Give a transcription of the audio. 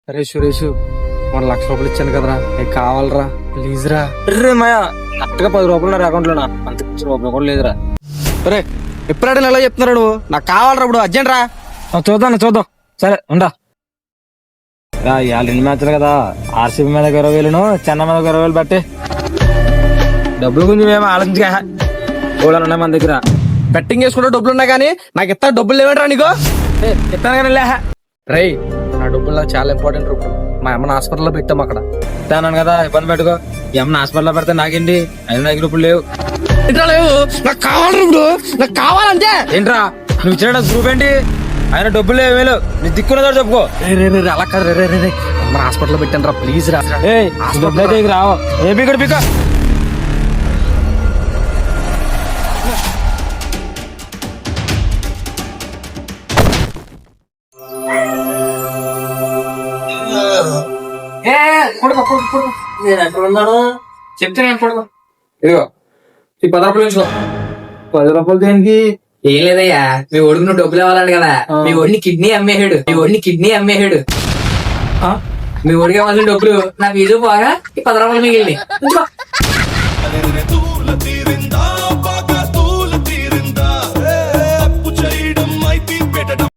అరే సురేష్, 1,00,000 రూపాయలు ఇచ్చాను కదరా, నీకు కావాలరా ప్లీజ్ రా. రే మాయా, కరెక్ట్గా 10 రూపాయలు నా అకౌంట్ లోనా, అంత రూపాయలు కూడా లేదురా. అరే ఎప్పుడంటే ఎలా చెప్తున్నాడు నువ్వు, నాకు కావాలరా ఇప్పుడు అర్జెంట్ రా. చూద్దాం సరే ఉండా. ఇవాళ 2 మ్యాచ్లు కదా, ఆర్సీబీ మీద 20,000, చెన్నై మీద 20,000 బట్టి డబ్బులు గురించి మేము ఆలోచించగా కూడా ఉన్నాయి మన దగ్గర. బెట్టింగ్ వేసుకుంటే డబ్బులు ఉన్నాయి కానీ నాకు ఇస్తా డబ్బులు లేవంటరా నీకు. చెప్తాను కానీ లే. రేయ్ నా డబ్బులు నాకు చాలా ఇంపార్టెంట్ రూపాయలు, మా అమ్మని హాస్పిటల్లో పెట్టాం అక్కడ. ఇస్తాను కదా, ఇబ్బంది పెట్టుకో. ఏమన్నా హాస్పిటల్లో పెడితే నాకేంటి, అయినా నాకు ఇప్పుడు లేవు. ఇంట్లో లేవు, నాకు కావాలరా ఇప్పుడు, నాకు కావాలంటే. ఏంట్రా నువ్వు ఇచ్చిన గ్రూప్ ఏంటి, ఆయన డబ్బులు లేవు, నీ దిక్కున్నదో చెప్పుకో. రే అలా కాదు, రే మన హాస్పిటల్లో పెట్టాను రా ప్లీజ్ రా. ఏ డబ్బులు అయితే ఇక రావు, ఏ పీకడ పీక. చెప్తే నేను పడుకో. ఇదిగో ఈ 10 రూపాయలు ఉంచుకో. 10 రూపాయలు దేనికి? ఏం లేదయ్యా, మీ ఓడికి నువ్వు డబ్బులు ఇవ్వాలంట కదా, మీ ఓడిని కిడ్నీ అమ్మేసాడు. మీ ఓడికి ఇవ్వాల్సిన డబ్బులు నా ఫీజు పోగా ఈ 10 రూపాయలు మిగిలింది.